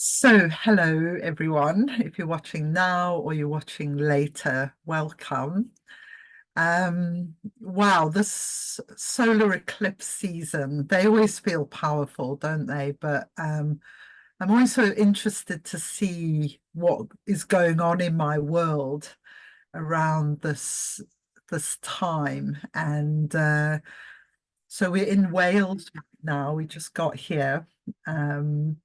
Hello everyone. If you're watching now or you're watching later, welcome. Wow, this solar eclipse season, they always feel powerful, don't they? But I'm also interested to see what is going on in my world around this time. And so we're in Wales right now. We just got here. Um,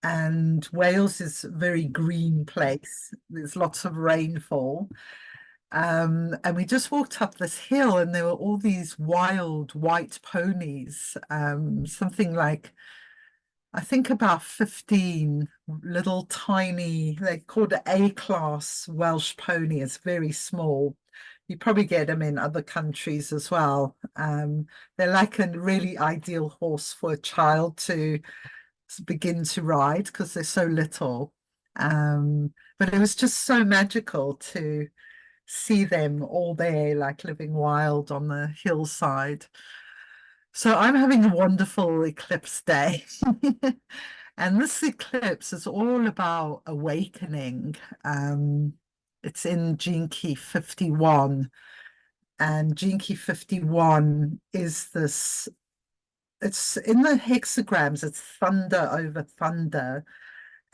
and Wales is a very green place. There's lots of rainfall. And we just walked up this hill and there were all these wild white ponies, something like, I think about 15 little tiny, they're called an A-class Welsh pony. It's very small. You probably get them in other countries as well. They're like a really ideal horse for a child to begin to ride because they're so little. But it was just so magical to see them all there, like living wild on the hillside. So I'm having a wonderful eclipse day. And this eclipse is all about awakening. It's in Gene Key 51. And Gene Key 51 is this, it's in the hexagrams, it's thunder over thunder.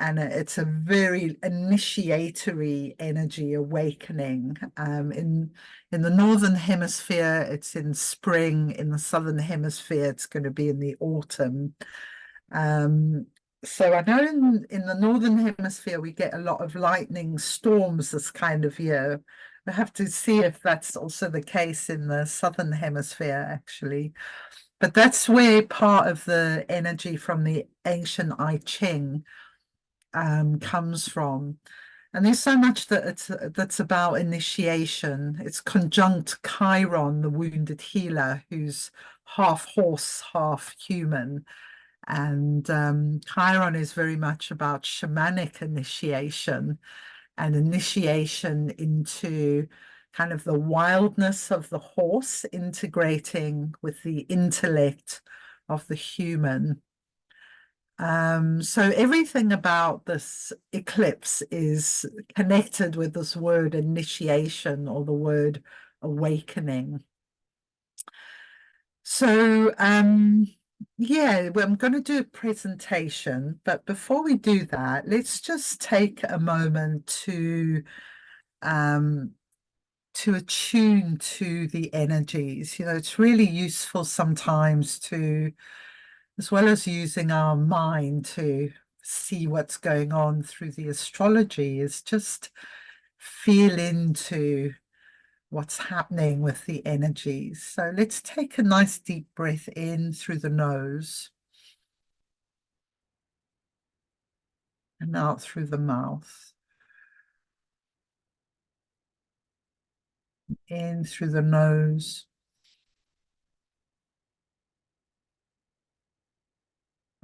And it's a very initiatory energy awakening. In the northern hemisphere, it's in spring. In the southern hemisphere, it's going to be in the autumn. Um, so I know in the northern hemisphere we get a lot of lightning storms this kind of year. I have to see if that's also the case in the southern hemisphere, actually. But that's where part of the energy from the ancient I Ching comes from. And there's so much that's about initiation. It's conjunct Chiron, the Wounded Healer, who's half horse, half human. And Chiron is very much about shamanic initiation and initiation into kind of the wildness of the horse, integrating with the intellect of the human. So everything about this eclipse is connected with this word initiation or the word awakening. So yeah, well, I'm going to do a presentation, but before we do that, let's just take a moment um, to attune to the energies. You know, it's really useful sometimes to, as well as using our mind to see what's going on through the astrology, is just feel into what's happening with the energies. So let's take a nice deep breath in through the nose and out through the mouth. In through the nose,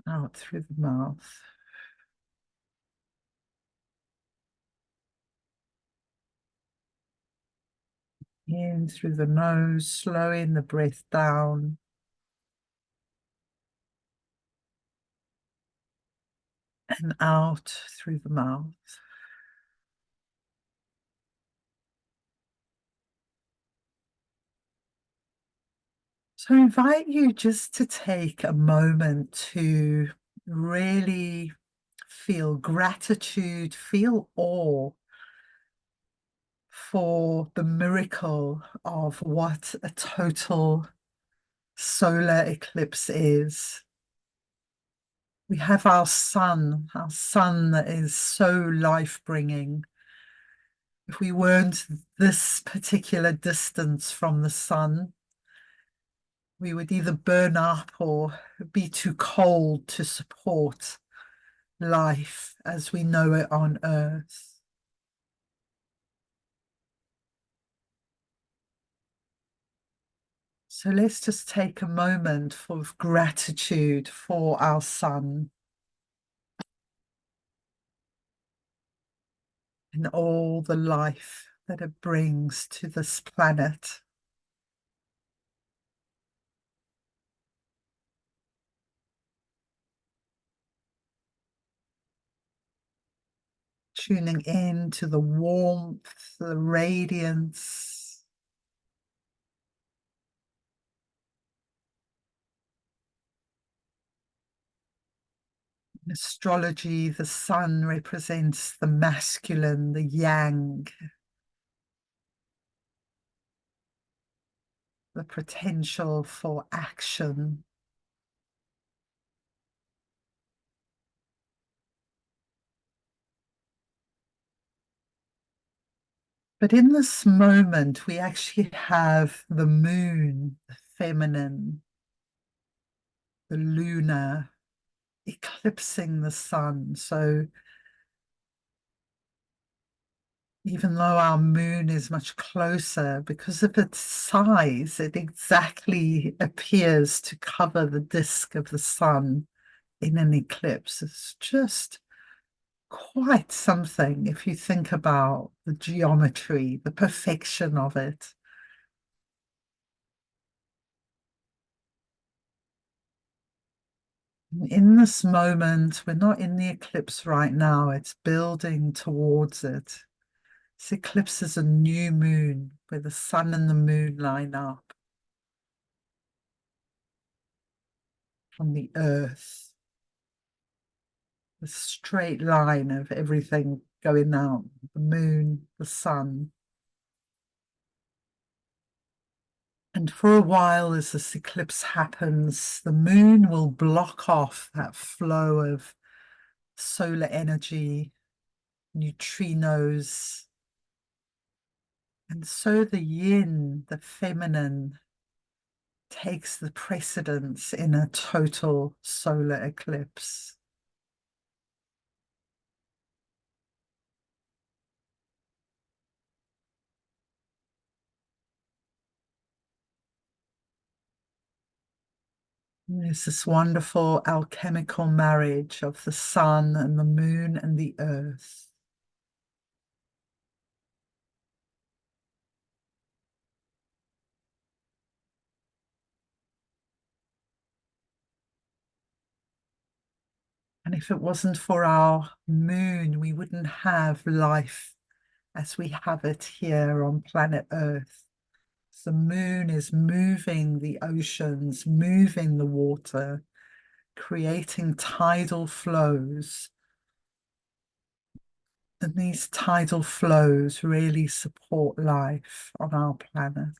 out through the mouth. In through the nose, slowing the breath down. And out through the mouth. So I invite you just to take a moment to really feel gratitude, feel awe for the miracle of what a total solar eclipse is. We have our sun that is so life-bringing. If we weren't this particular distance from the sun, we would either burn up or be too cold to support life as we know it on Earth. So let's just take a moment for gratitude for our sun and all the life that it brings to this planet. tuning in to the warmth, the radiance. In astrology, the sun represents the masculine, the yang, the potential for action. But in this moment, we actually have the moon, the feminine, the lunar, eclipsing the sun. So even though our moon is much closer, because of its size, it exactly appears to cover the disk of the sun in an eclipse. It's just quite something if you think about the geometry, the perfection of it. In this moment, we're not in the eclipse right now, it's building towards it. This eclipse is a new moon where the sun and the moon line up from the earth. The straight line of everything going out, the moon, the sun. And for a while, as this eclipse happens, the moon will block off that flow of solar energy, neutrinos. And so the yin, the feminine, takes the precedence in a total solar eclipse. And there's this wonderful alchemical marriage of the sun and the moon and the earth. And if it wasn't for our moon, we wouldn't have life as we have it here on planet Earth. The moon is moving the oceans, moving the water, creating tidal flows. And these tidal flows really support life on our planet.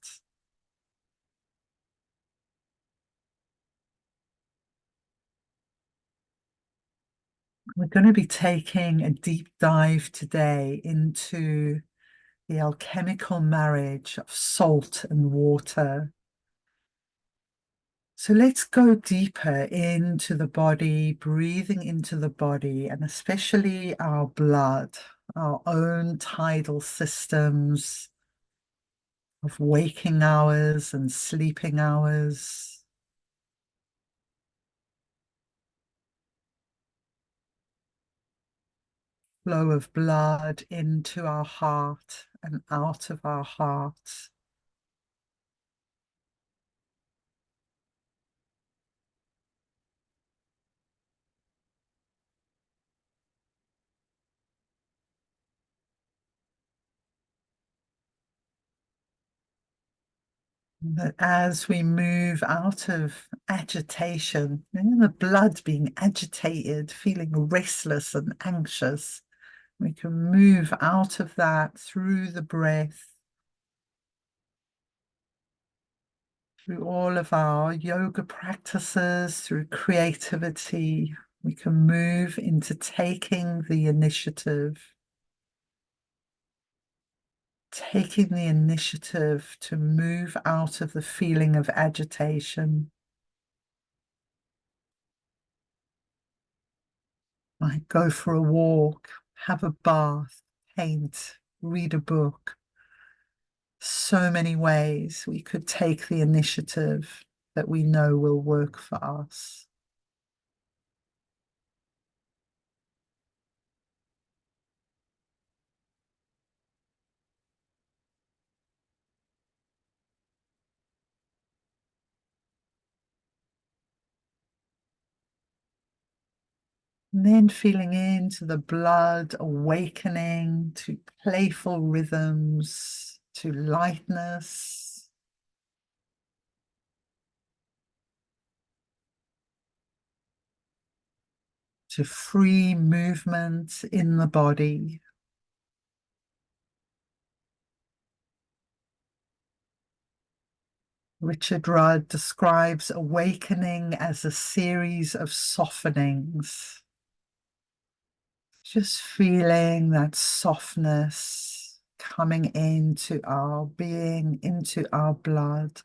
We're going to be taking a deep dive today into the alchemical marriage of salt and water. So let's go deeper into the body, breathing into the body, and especially our blood, our own tidal systems of waking hours and sleeping hours. Flow of blood into our heart and out of our heart. But as we move out of agitation, the blood being agitated, feeling restless and anxious, we can move out of that through the breath, through all of our yoga practices, through creativity. We can move into taking the initiative, to move out of the feeling of agitation. Like go for a walk, have a bath, paint, read a book. So many ways we could take the initiative that we know will work for us. And then feeling into the blood, awakening to playful rhythms, to lightness, to free movement in the body. Richard Rudd describes awakening as a series of softenings. Just feeling that softness coming into our being, into our blood.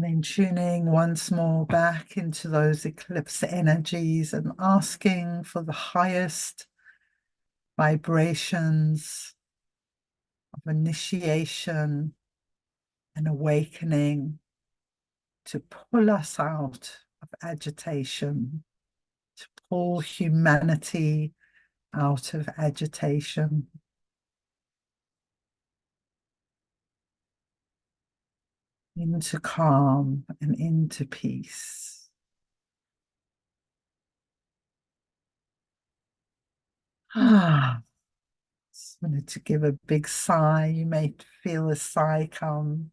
Then tuning once more back into those eclipse energies and asking for the highest vibrations of initiation and awakening to pull us out of agitation, to pull humanity out of agitation. Into calm and into peace. Just wanted to give a big sigh. You may feel a sigh come.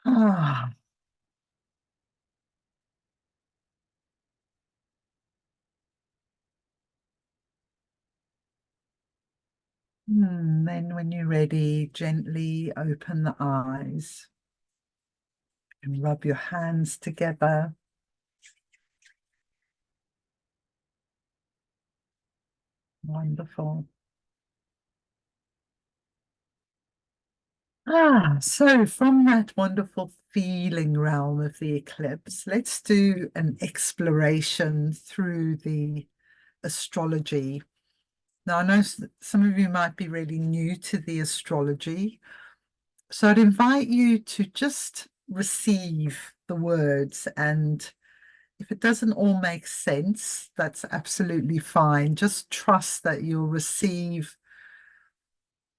Ah. Then when you're ready, gently open the eyes and rub your hands together. Wonderful. So from that wonderful feeling realm of the eclipse, let's do an exploration through the astrology. Now, I know some of you might be really new to the astrology, so I'd invite you to just receive the words, and if it doesn't all make sense, that's absolutely fine. Just trust that you'll receive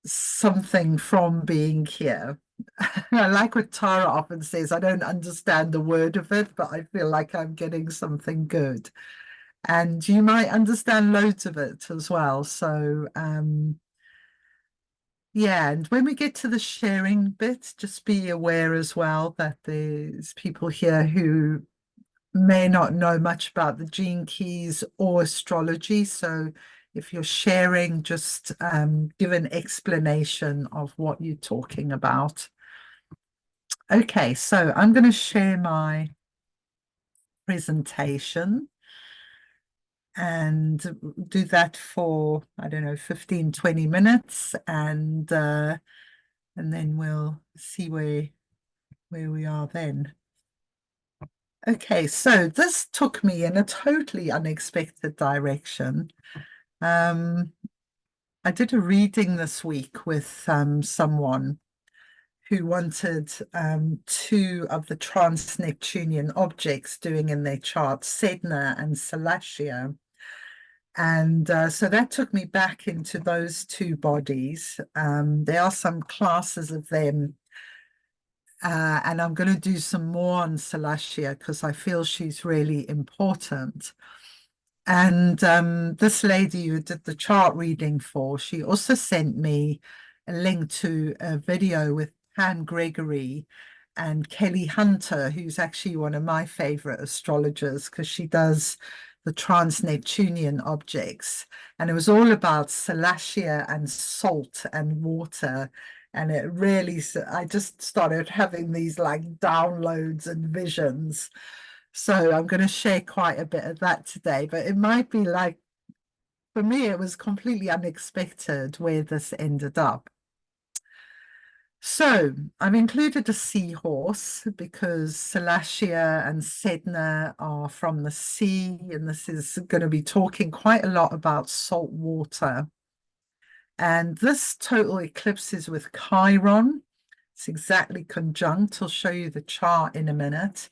something from being here. I like what Tara often says, I don't understand the word of it, but I feel like I'm getting something good. And you might understand loads of it as well. So, yeah, and when we get to the sharing bit, just be aware as well that there's people here who may not know much about the gene keys or astrology. So if you're sharing, just give an explanation of what you're talking about. Okay, so I'm going to share my presentation and do that for, I don't know, 15, 20 minutes, and then we'll see where we are then. Okay, so this took me in a totally unexpected direction. I did a reading this week with someone who wanted two of the trans-Neptunian objects doing in their chart, Sedna and Salacia. And so that took me back into those two bodies. There are some classes of them, and I'm going to do some more on Salacia because I feel she's really important. And this lady who did the chart reading for, she also sent me a link to a video with Pam Gregory and Kelly Hunter, who's actually one of my favorite astrologers because she does the trans-Neptunian objects. And it was all about Salacia and salt and water. And it really, I just started having these like downloads and visions. So I'm going to share quite a bit of that today, but it might be like, for me, it was completely unexpected where this ended up. So I've included a seahorse because Salacia and Sedna are from the sea, and this is going to be talking quite a lot about salt water. And this total eclipse is with Chiron. It's exactly conjunct. I'll show you the chart in a minute.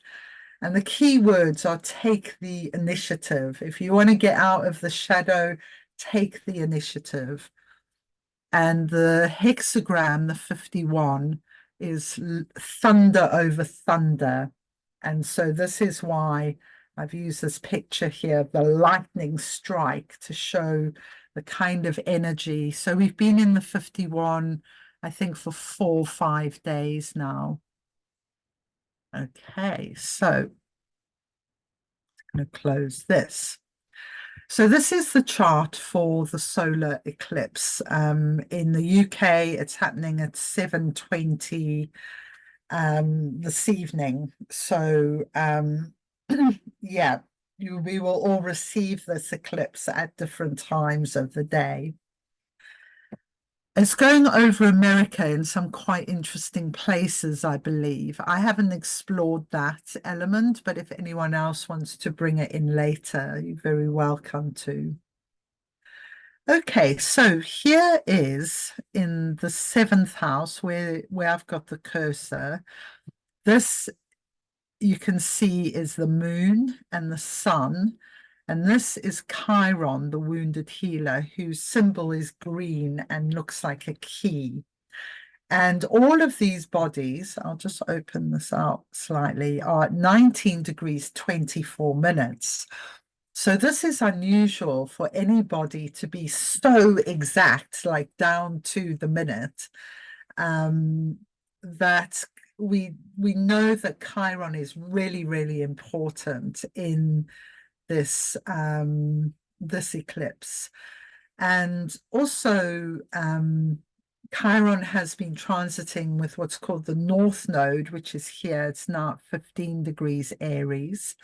And the key words are take the initiative. If you want to get out of the shadow, take the initiative. And the hexagram, the 51, is thunder over thunder. And so this is why I've used this picture here, the lightning strike, to show the kind of energy. So we've been in the 51, I think, for 4 or 5 days now. Okay, so I'm going to close this. So this is the chart for the solar eclipse. In the UK, it's happening at 7:20 this evening. So yeah, we will all receive this eclipse at different times of the day. It's going over America in some quite interesting places, I believe. I haven't explored that element, but if anyone else wants to bring it in later, you're very welcome to. Okay, so here is in the 7th house where I've got the cursor. This you can see is the moon and the sun. And this is Chiron, the Wounded Healer, whose symbol is green and looks like a key. And all of these bodies, I'll just open this out slightly, are at 19 degrees 24 minutes. So this is unusual for anybody to be so exact, like down to the minute, that we know that Chiron is really, really important in this this eclipse. And also Chiron has been transiting with what's called the North Node, which is here. It's now at 15 degrees Aries.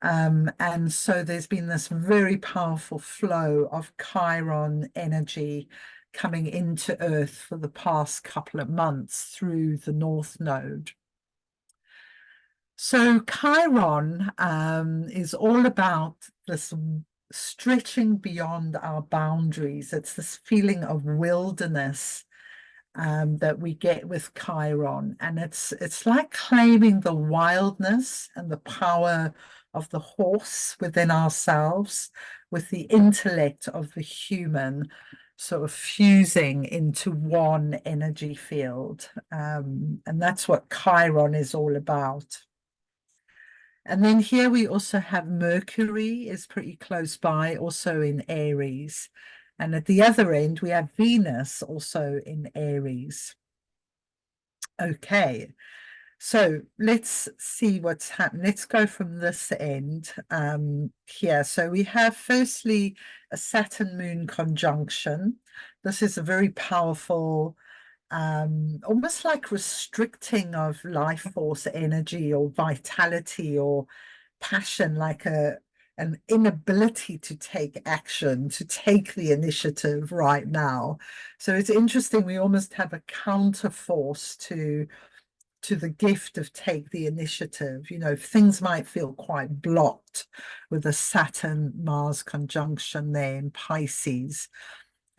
And so there's been this very powerful flow of Chiron energy coming into Earth for the past couple of months through the North Node. So Chiron is all about this stretching beyond our boundaries. It's this feeling of wilderness that we get with Chiron. And it's like claiming the wildness and the power of the horse within ourselves with the intellect of the human sort of fusing into one energy field. And that's what Chiron is all about. And then here we also have Mercury is pretty close by, also in Aries. And at the other end, we have Venus also in Aries. Okay, so let's see what's happened. Let's go from this end here. So we have firstly a Saturn-Moon conjunction. This is a very powerful almost like restricting of life force energy or vitality or passion, like an inability to take action, to take the initiative right now. So it's interesting, we almost have a counterforce to the gift of take the initiative. You know, things might feel quite blocked with a Saturn Mars conjunction there in Pisces.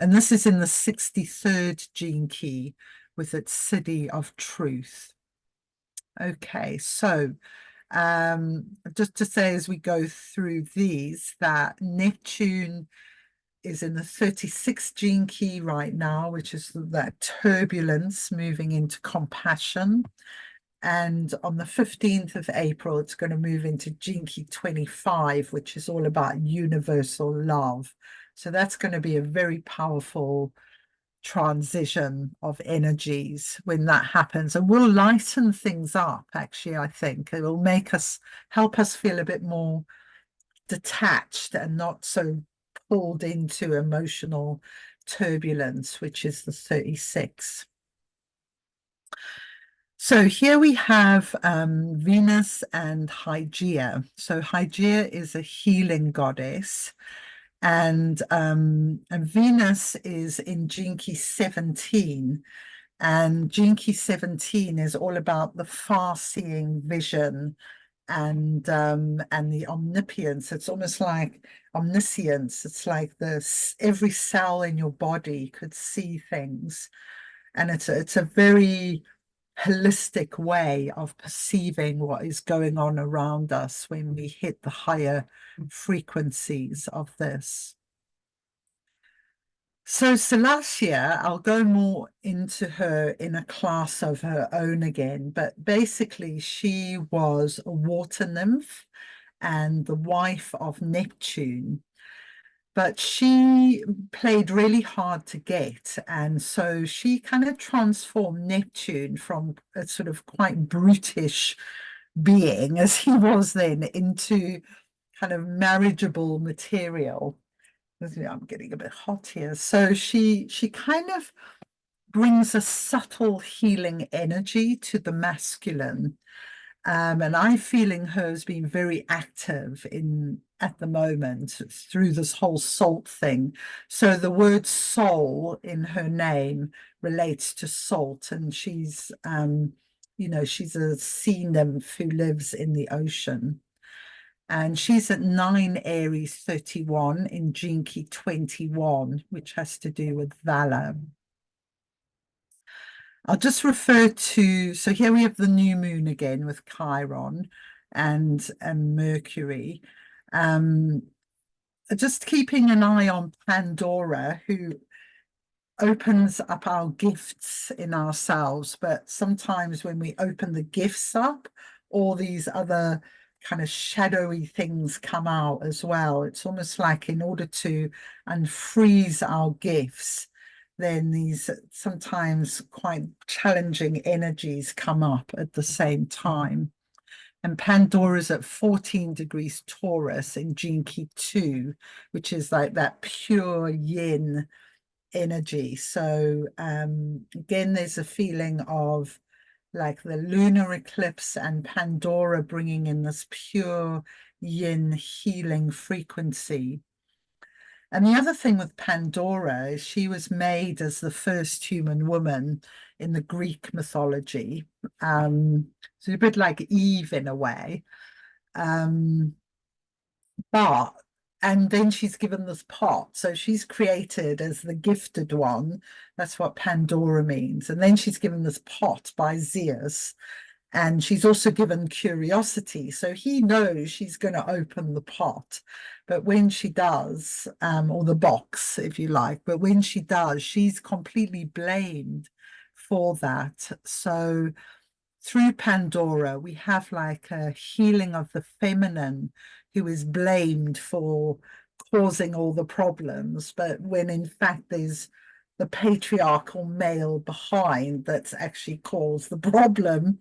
And this is in the 63rd gene key with its city of truth. Okay, so just to say as we go through these that Neptune is in the 36th gene key right now, which is that turbulence moving into compassion. And on the 15th of April, it's going to move into gene key 25, which is all about universal love. So that's going to be a very powerful transition of energies when that happens, and will lighten things up. Actually, I think it will make us, help us feel a bit more detached and not so pulled into emotional turbulence, which is the 36. So here we have Venus and Hygeia. So Hygeia is a healing goddess, and Venus is in gene key 17. And gene key 17 is all about the far-seeing vision and the omniscience. It's almost like omniscience. It's like this, every cell in your body could see things. And it's a very holistic way of perceiving what is going on around us when we hit the higher frequencies of this. So Salacia, I'll go more into her in a class of her own again, but basically she was a water nymph and the wife of Neptune. But she played really hard to get. And so she kind of transformed Neptune from a sort of quite brutish being as he was then into kind of marriageable material. I'm getting a bit hot here. So she kind of brings a subtle healing energy to the masculine. And I'm feeling her as being very active at the moment through this whole salt thing. So the word soul in her name relates to salt, and she's she's a sea nymph who lives in the ocean. And she's at 9 Aries 31 in Jinki 21, which has to do with valor. I'll just refer to, so here we have the new moon again with Chiron and Mercury. Just keeping an eye on Pandora, who opens up our gifts in ourselves, but sometimes when we open the gifts up, all these other kind of shadowy things come out as well. It's almost like in order to unfreeze our gifts, then these sometimes quite challenging energies come up at the same time. And Pandora's at 14 degrees Taurus in Jinki 2, which is like pure yin energy. So again, there's a feeling of like the lunar eclipse and Pandora bringing in this pure yin healing frequency. And the other thing with Pandora is she was made as the first human woman in the Greek mythology. So a bit like Eve in a way. And then she's given this pot. So she's created as the gifted one. That's what Pandora means. And then she's given this pot by Zeus. And she's also given curiosity. So he knows she's going to open the pot. But when she does, or the box, if you like, but when she does, she's completely blamed for that. So through Pandora, we have like a healing of the feminine who is blamed for causing all the problems. But when in fact there's the patriarchal male behind that's actually caused the problem.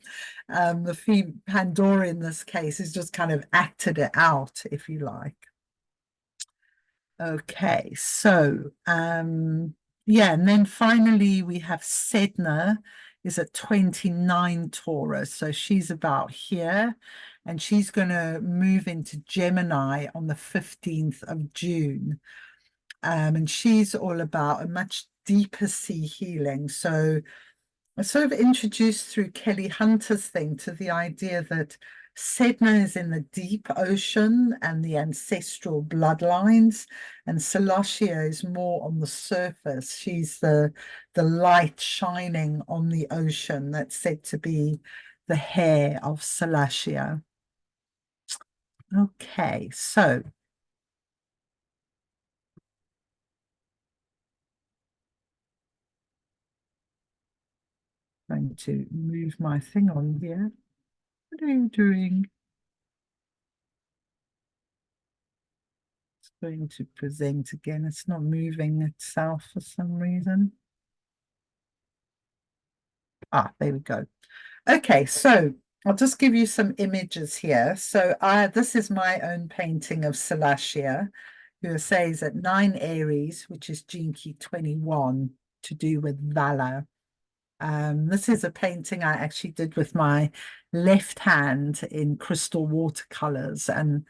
Pandora in this case has just kind of acted it out, if you like. Okay, so yeah, and then finally we have Sedna is at 29 Taurus, so she's about here, and she's going to move into Gemini on the 15th of June. And she's all about a much deeper sea healing. So I sort of introduced through Kelly Hunter's thing to the idea that Sedna is in the deep ocean and the ancestral bloodlines, and Salacia is more on the surface. She's the light shining on the ocean that's said to be the hair of Salacia. Okay, so I'm going to move my thing on here. What are you doing? It's going to present again. It's not moving itself for some reason. Ah, there we go. Okay, so I'll just give you some images here. So this is my own painting of Salacia, who says at 9 Aries, which is Jinki 21, to do with valor. This is a painting I actually did with my left hand in crystal watercolors, and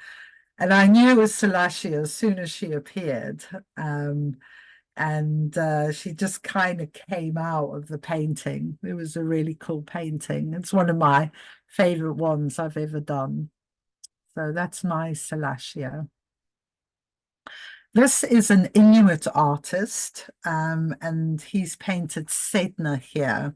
I knew it was Salacia as soon as she appeared. And she just kind of came out of the painting. It was a really cool painting. It's one of my favorite ones I've ever done. So that's my Salacia. This is an Inuit artist, and he's painted Sedna here.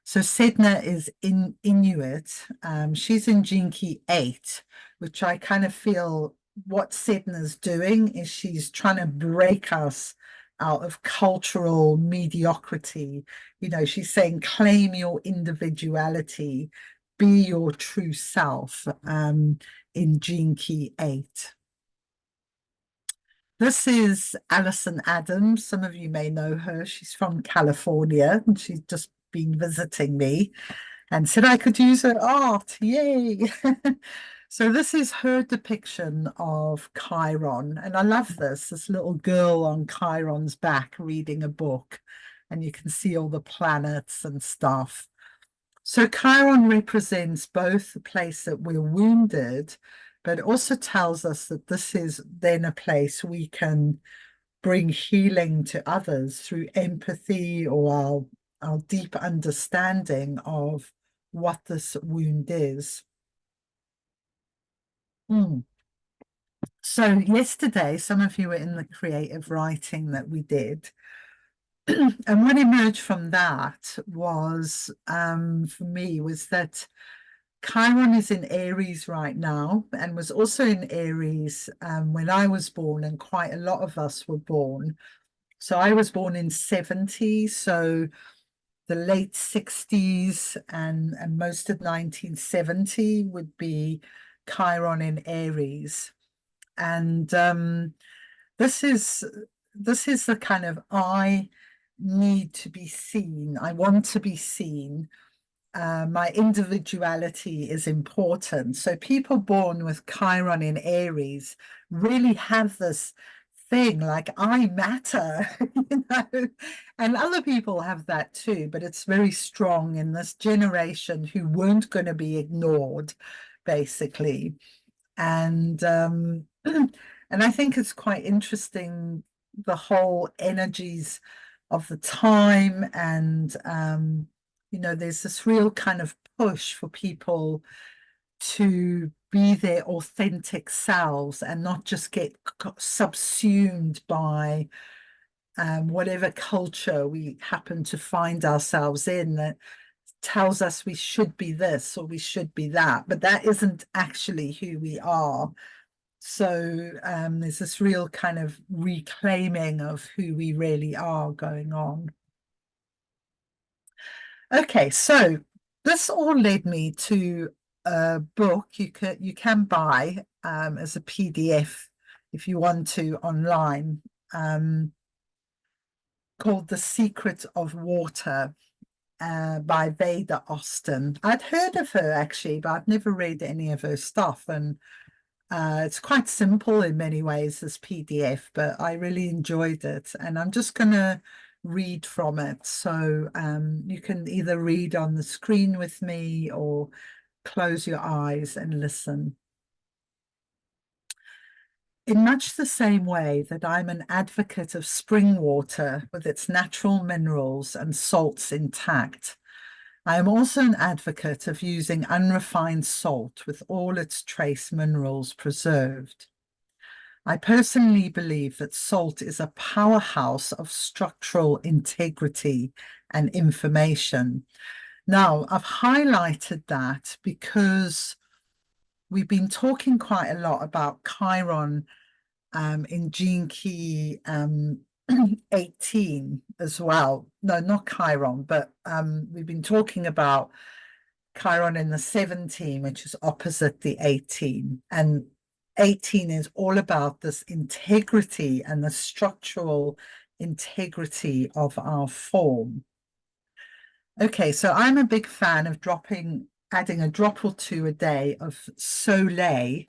So Sedna is in Inuit. She's in Gene Key 8, which I kind of feel what Sedna's doing is she's trying to break us out of cultural mediocrity. You know, she's saying claim your individuality, be your true self, in Gene Key 8. This is Alison Adams. Some of you may know her. She's from California and she's just been visiting me and said I could use her art. Yay. So this is her depiction of Chiron. And I love this little girl on Chiron's back reading a book. And you can see all the planets and stuff. So Chiron represents both the place that we're wounded, but it also tells us that this is then a place we can bring healing to others through empathy or our deep understanding of what this wound is. So yesterday, some of you were in the creative writing that we did. And what emerged from that was, for me, was that Chiron is in Aries right now and was also in Aries when I was born, and quite a lot of us were born. So I was born in 70, so the late 60s and most of 1970 would be Chiron in Aries. And this is the kind of I need to be seen. I want to be seen. My individuality is important. So people born with Chiron in Aries really have this thing like I matter, you know, and other people have that too, but it's very strong in this generation who weren't going to be ignored, basically. And and I think it's quite interesting, the whole energies of the time, and you know, there's this real kind of push for people to be their authentic selves and not just get subsumed by whatever culture we happen to find ourselves in that tells us we should be this or we should be that, but that isn't actually who we are. So there's this real kind of reclaiming of who we really are going on. Okay, so this all led me to a book you can buy as a PDF if you want to online, called The Secret of Water by Veda Austin. I'd heard of her actually, but I've never read any of her stuff, and it's quite simple in many ways, this PDF, but I really enjoyed it, and I'm just going to read from it. So you can either read on the screen with me or close your eyes and listen. In much the same way that I'm an advocate of spring water with its natural minerals and salts intact, I am also an advocate of using unrefined salt with all its trace minerals preserved. I personally believe that salt is a powerhouse of structural integrity and information. Now, I've highlighted that because we've been talking quite a lot about Chiron in Gene Key 18 as well. No, not Chiron, but we've been talking about Chiron in the 17, which is opposite the 18. And 18 is all about this integrity and the structural integrity of our form. Okay, so I'm a big fan of adding a drop or two a day of Soleil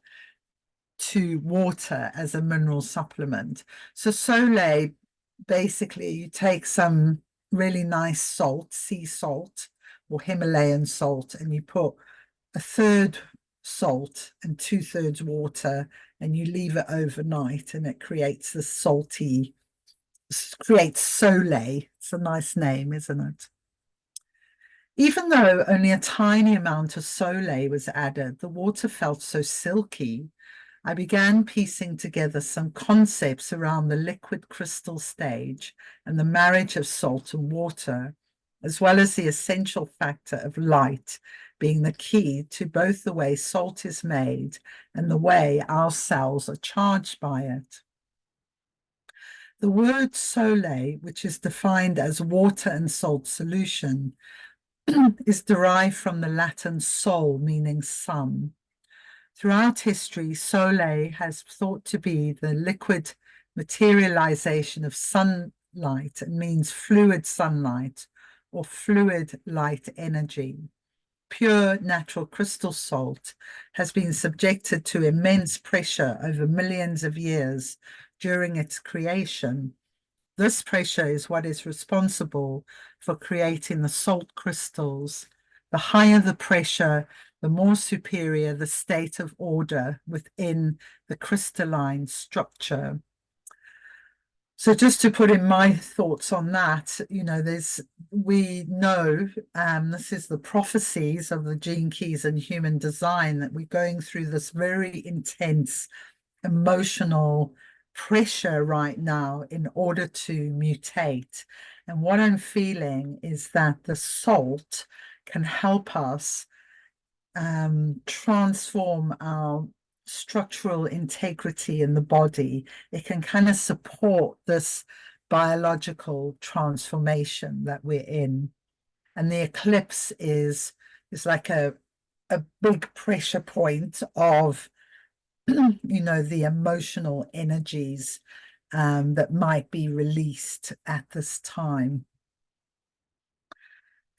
to water as a mineral supplement. So Soleil, basically you take some really nice salt, sea salt or Himalayan salt, and you put a third salt and 2/3 water, and you leave it overnight, and it creates this salty, creates Soleil. It's a nice name, isn't it? Even though only a tiny amount of Soleil was added, the water felt so silky. I began piecing together some concepts around the liquid crystal stage and the marriage of salt and water, as well as the essential factor of light being the key to both the way salt is made and the way our cells are charged by it. The word sole, which is defined as water and salt solution, is derived from the Latin sol, meaning sun. Throughout history, sole has thought to be the liquid materialization of sunlight and means fluid sunlight or fluid light energy. Pure natural crystal salt has been subjected to immense pressure over millions of years during its creation. This pressure is what is responsible for creating the salt crystals. The higher the pressure, the more superior the state of order within the crystalline structure. So just to put in my thoughts on that, we know, this is the prophecies of the gene keys and human design, that we're going through this very intense emotional pressure right now in order to mutate. And what I'm feeling is that the salt can help us transform our structural integrity in the body. It can kind of support this biological transformation that we're in. And the eclipse is like a big pressure point of the emotional energies that might be released at this time.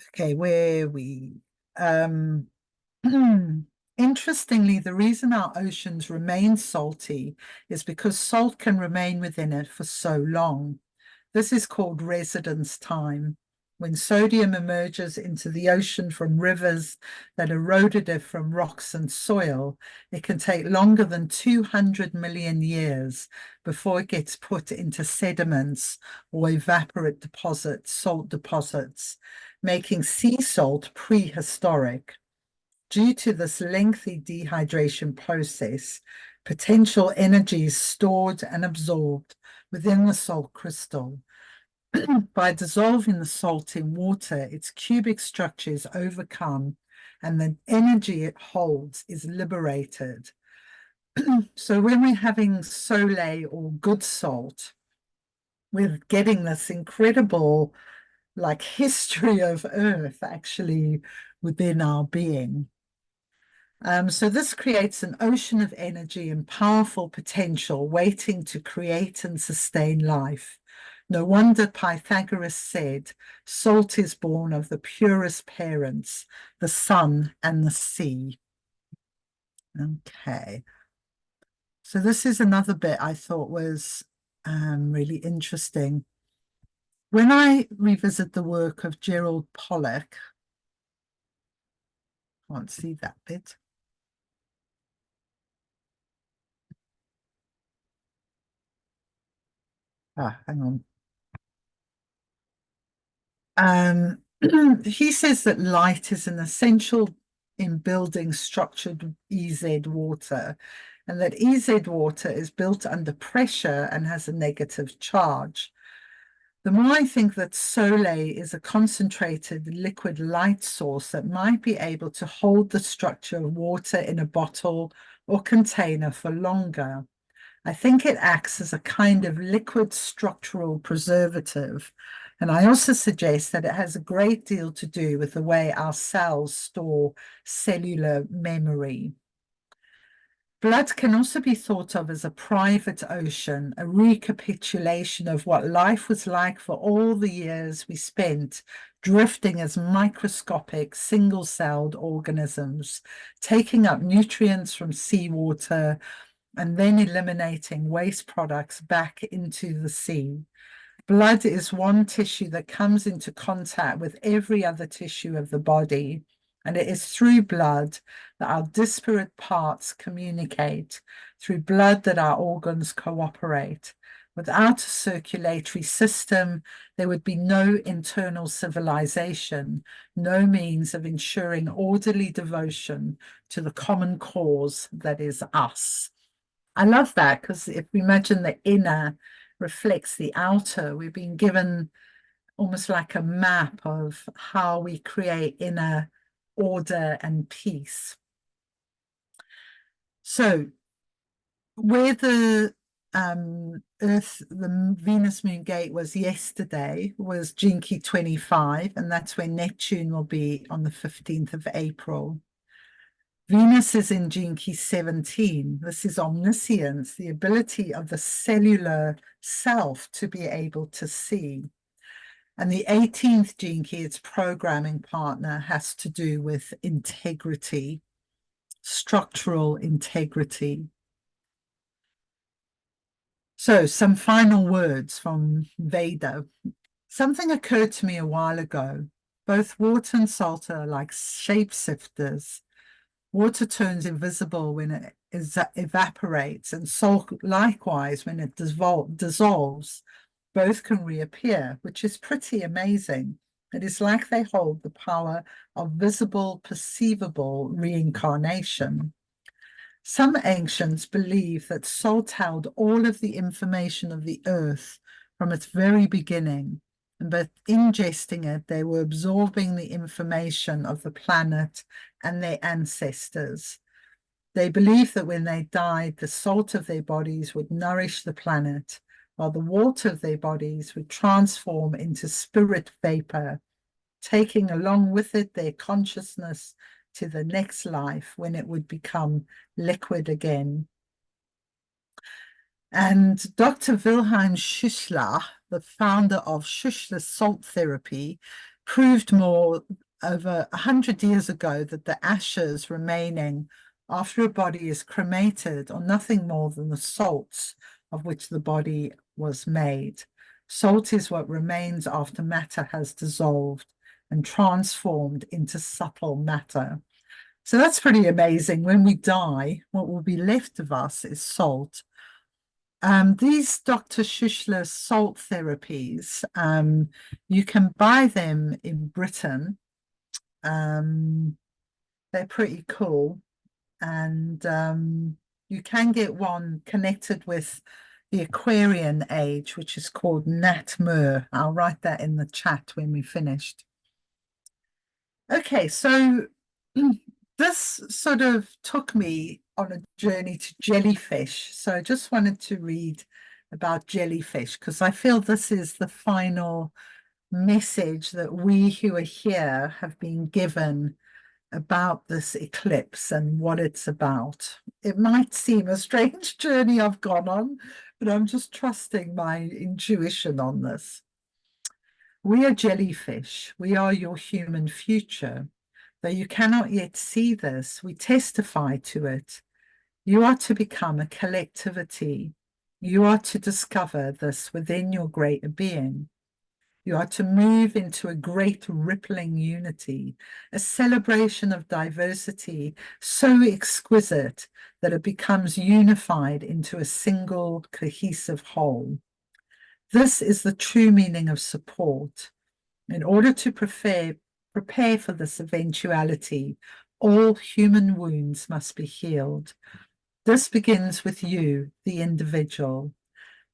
Okay, where we interestingly, the reason our oceans remain salty is because salt can remain within it for so long. This is called residence time. When sodium emerges into the ocean from rivers that eroded it from rocks and soil, it can take longer than 200 million years before it gets put into sediments or evaporate deposits, salt deposits, making sea salt prehistoric. Due to this lengthy dehydration process, potential energies stored and absorbed within the salt crystal. By dissolving the salt in water, its cubic structure is overcome and the energy it holds is liberated. So when we're having sole or good salt, we're getting this incredible history of Earth actually within our being. So this creates an ocean of energy and powerful potential waiting to create and sustain life. No wonder Pythagoras said, salt is born of the purest parents, the sun and the sea. Okay. So this is another bit I thought was really interesting. When I revisit the work of Gerald Pollack, can't see that bit. Hang on. He says that light is an essential in building structured EZ water, and that EZ water is built under pressure and has a negative charge. The more I think that sole is a concentrated liquid light source that might be able to hold the structure of water in a bottle or container for longer. I think it acts as a kind of liquid structural preservative. And I also suggest that it has a great deal to do with the way our cells store cellular memory. Blood can also be thought of as a private ocean, a recapitulation of what life was like for all the years we spent drifting as microscopic single-celled organisms, taking up nutrients from seawater, and then eliminating waste products back into the sea. Blood is one tissue that comes into contact with every other tissue of the body, and it is through blood that our disparate parts communicate, through blood that our organs cooperate. Without a circulatory system, there would be no internal civilization, no means of ensuring orderly devotion to the common cause that is us. I love that, because if we imagine the inner reflects the outer, we've been given almost like a map of how we create inner order and peace. So where the the Venus Moon Gate was yesterday was Jinki 25, and that's where Neptune will be on the 15th of April. Venus is in Jinki 17. This is omniscience, the ability of the cellular self to be able to see. And the 18th Jinki, its programming partner, has to do with integrity, structural integrity. So some final words from Veda. Something occurred to me a while ago. Both water and salt are like shapeshifters. Water turns invisible when it evaporates, and salt likewise when it dissolves. Both can reappear, which is pretty amazing. It is like they hold the power of visible, perceivable reincarnation. Some ancients believe that salt held all of the information of the earth from its very beginning, and by ingesting it, they were absorbing the information of the planet and their ancestors. They believed that when they died, the salt of their bodies would nourish the planet, while the water of their bodies would transform into spirit vapor, taking along with it their consciousness to the next life when it would become liquid again. And Dr. Wilhelm Schussler, the founder of Schussler salt therapy, proved more over 100 years ago that the ashes remaining after a body is cremated are nothing more than the salts of which the body was made. Salt is what remains after matter has dissolved and transformed into subtle matter. So that's pretty amazing. When we die, what will be left of us is salt. These Dr. Schussler salt therapies, you can buy them in Britain. They're pretty cool. And you can get one connected with the Aquarian age, which is called Nat Mur. I'll write that in the chat when we finished. Okay, so this sort of took me on a journey to jellyfish. So I just wanted to read about jellyfish because I feel this is the final message that we who are here have been given about this eclipse and what it's about. It might seem a strange journey I've gone on, but I'm just trusting my intuition on this. We are jellyfish. We are your human future. Though you cannot yet see this, we testify to it. You are to become a collectivity. You are to discover this within your greater being. You are to move into a great rippling unity, a celebration of diversity so exquisite that it becomes unified into a single cohesive whole. This is the true meaning of support. In order to prepare for this eventuality, all human wounds must be healed. This begins with you, the individual.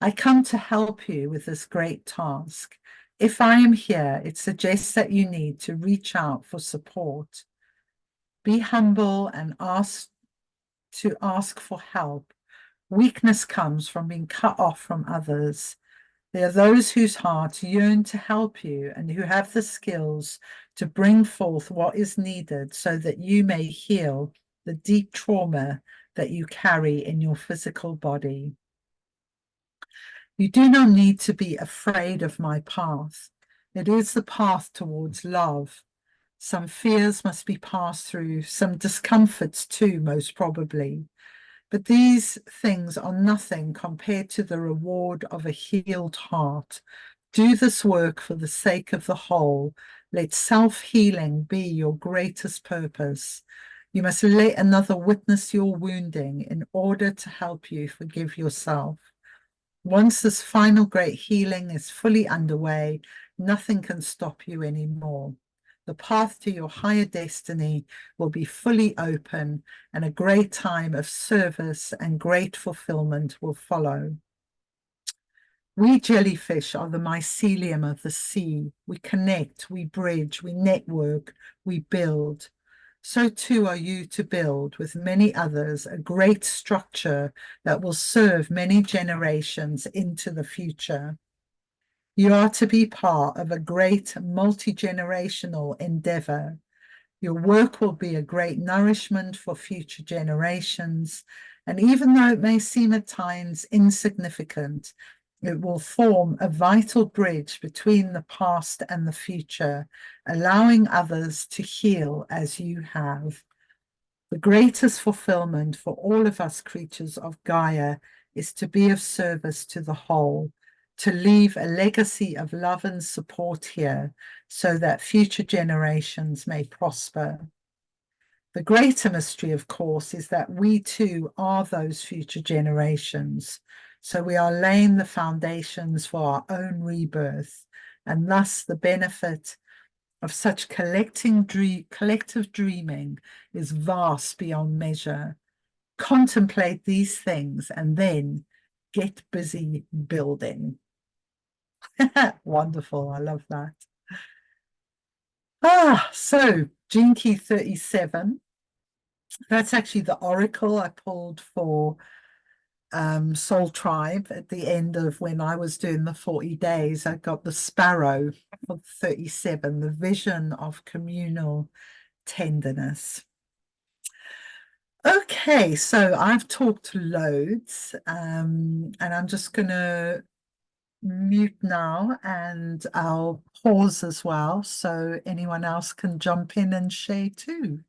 I come to help you with this great task. If I am here, it suggests that you need to reach out for support. Be humble and ask for help. Weakness comes from being cut off from others. There are those whose hearts yearn to help you and who have the skills to bring forth what is needed so that you may heal the deep trauma that you carry in your physical body. You do not need to be afraid of my path. It is the path towards love. Some fears must be passed through, some discomforts too, most probably. But these things are nothing compared to the reward of a healed heart. Do this work for the sake of the whole. Let self-healing be your greatest purpose. You must let another witness your wounding in order to help you forgive yourself. Once this final great healing is fully underway, nothing can stop you anymore. The path to your higher destiny will be fully open, and a great time of service and great fulfillment will follow. We jellyfish are the mycelium of the sea. We connect, we bridge, we network, we build. So too are you to build, with many others, a great structure that will serve many generations into the future. You are to be part of a great multi-generational endeavor. Your work will be a great nourishment for future generations, and even though it may seem at times insignificant, it will form a vital bridge between the past and the future, allowing others to heal as you have. The greatest fulfillment for all of us creatures of Gaia is to be of service to the whole, to leave a legacy of love and support here so that future generations may prosper. The greater mystery, of course, is that we too are those future generations. So we are laying the foundations for our own rebirth, and thus the benefit of such collective dreaming is vast beyond measure. Contemplate these things and then get busy building. Wonderful. I love that. So Gene Key 37. That's actually the oracle I pulled for Soul Tribe at the end of when I was doing the 40 days. I got the sparrow for 37, the vision of communal tenderness. Okay, so I've talked loads, and I'm just going to mute now, and I'll pause as well so anyone else can jump in and share too.